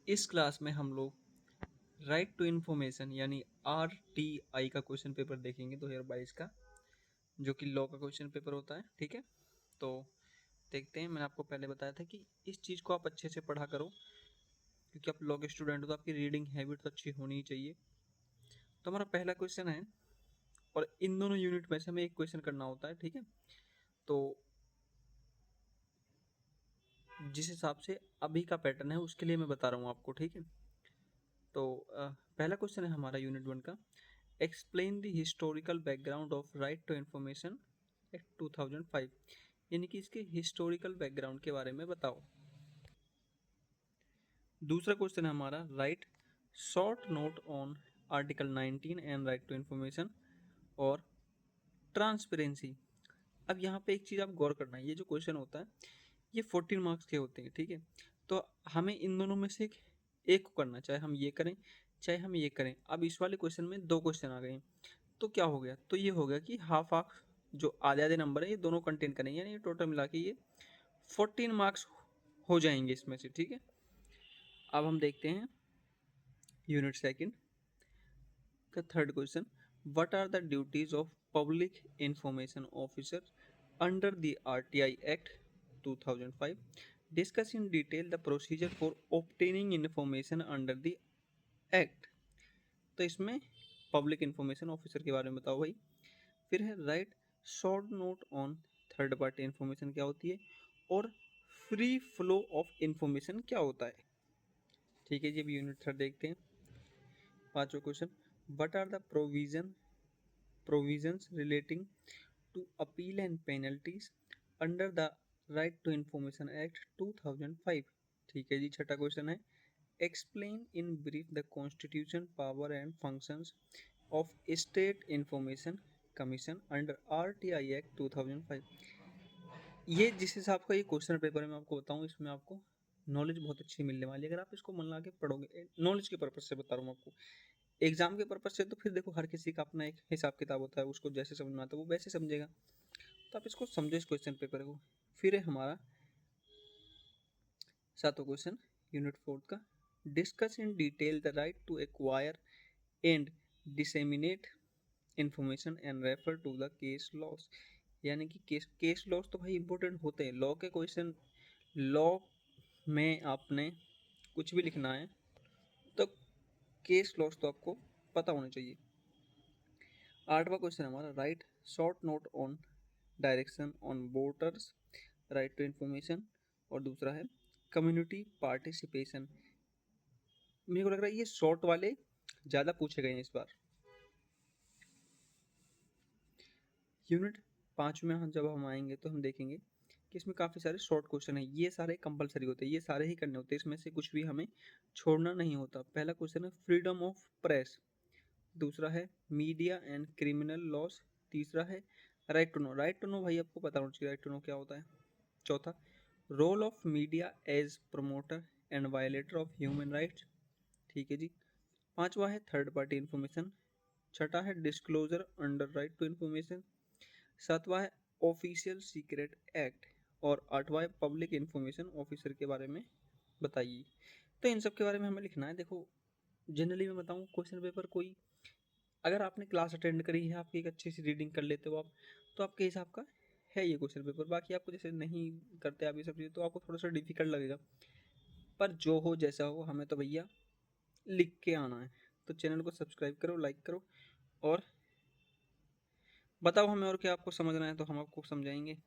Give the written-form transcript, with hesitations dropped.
इस क्लास में हम लोग राइट टू इन्फॉर्मेशन यानी RTI का क्वेश्चन पेपर देखेंगे 2022 का, जो कि लॉ का क्वेश्चन पेपर होता है। ठीक है, तो देखते हैं। मैंने आपको पहले बताया था कि इस चीज़ को आप अच्छे से पढ़ा करो, क्योंकि आप लॉ के स्टूडेंट हो तो आपकी रीडिंग हैबिट तो अच्छी होनी ही चाहिए। तो हमारा पहला क्वेश्चन है, और इन दोनों यूनिट में से हमें एक क्वेश्चन करना होता है। ठीक है, तो जिस हिसाब से अभी का पैटर्न है उसके लिए मैं बता रहा हूँ आपको। ठीक है, तो पहला क्वेश्चन है हमारा यूनिट 1 का, explain the historical background of right to information act 2005, यानी कि इसके हिस्टोरिकल बैकग्राउंड के बारे में बताओ। दूसरा क्वेश्चन है हमारा, write short note on article 19 and right to information और ट्रांसपेरेंसी। अब यहाँ पे एक चीज़ आप गौर करना है, ये जो क्वेश्चन होता है ये 14 मार्क्स के होते हैं। ठीक है, तो हमें इन दोनों में से एक को करना, चाहे हम ये करें चाहे हम ये करें। अब इस वाले क्वेश्चन में दो क्वेश्चन आ गए हैं, तो क्या हो गया, तो ये हो गया कि हाफ हाफ जो आधे आधे नंबर है ये दोनों कंटेन करेंगे, यानी टोटल मिला के ये 14 मार्क्स हो जाएंगे इसमें से। ठीक है, अब हम देखते हैं यूनिट सेकंड का third question, what are the duties of public information officer under the RTI act 2005, discuss in detail the procedure for obtaining information under the act. तो इसमें पब्लिक इंफॉर्मेशन ऑफिसर के बारे में बताओ भाई। फिर है right short note on third party information क्या होती है, और फ्री फ्लो ऑफ इंफॉर्मेशन क्या होता है। ठीक है जी, अभी यूनिट थर्ड देखते हैं। पांचवा question, what are the provisions relating to appeal and penalties under the right to information act 2005। ठीक है जी, छठा क्वेश्चन है, explain in brief the constitution power and functions of state information commission under RTI act 2005। ये जिस हिसाब का ये क्वेश्चन पेपर है मैं आपको बताऊं, इसमें आपको नॉलेज बहुत अच्छी मिलने वाली है अगर आप इसको मन लगा के पढ़ोगे। नॉलेज के पर्पज से बता रहा हूँ आपको, एग्जाम के पर्पज से तो फिर देखो हर किसी का अपना एक हिसाब किताब होता है, उसको जैसे समझ में आता है वो वैसे समझेगा। तो आप इसको समझो इस क्वेश्चन पेपर को। फिर है हमारा सातवां क्वेश्चन यूनिट फोर्थ का, discuss in detail the right to acquire and disseminate information and refer to the case laws. यानी कि केस लॉस तो भाई इंपॉर्टेंट होते हैं लॉ के क्वेश्चन। लॉ में आपने कुछ भी लिखना है तो केस लॉस तो आपको पता होना चाहिए। आठवां क्वेश्चन हमारा, write short note on direction on voters right to information, और दूसरा है कम्युनिटी पार्टिसिपेशन। मेरे को लग रहा है ये शॉर्ट वाले ज़्यादा पूछे गए हैं इस बार। यूनिट 5 में जब हम आएंगे तो हम देखेंगे कि इसमें काफ़ी सारे शॉर्ट क्वेश्चन हैं, ये सारे कंपलसरी होते हैं, ये सारे ही करने होते हैं, इसमें से कुछ भी हमें छोड़ना नहीं होता। पहला क्वेश्चन है फ्रीडम ऑफ प्रेस, दूसरा है मीडिया एंड क्रिमिनल लॉस, तीसरा है right to know. Right to know भाई आपको पता होना चाहिए राइट टू नो क्या होता है। चौथा, role of media as promoter and violator of human rights. ठीक है जी। पांचवा है थर्ड पार्टी इंफॉर्मेशन। छठा है disclosure under right to information. सातवां है ऑफिशियल सीक्रेट एक्ट, और आठवां है पब्लिक इंफॉर्मेशन ऑफिसर के बारे में बताइए। तो इन सब के बारे में हमें लिखना है। देखो जनरली मैं बताऊं, क्वेश्चन पेपर कोई अगर आपने क्लास अटेंड करी है, आपकी एक अच्छी सी रीडिंग कर लेते हो आप, तो आपके हिसाब का है ये क्वेश्चन पेपर। बाकी आपको जैसे नहीं करते आप ये सब चीज़ें तो आपको थोड़ा सा डिफिकल्ट लगेगा, पर जो हो जैसा हो हमें तो भैया लिख के आना है। तो चैनल को सब्सक्राइब करो, लाइक करो, और बताओ हमें और क्या आपको समझना है तो हम आपको समझाएंगे।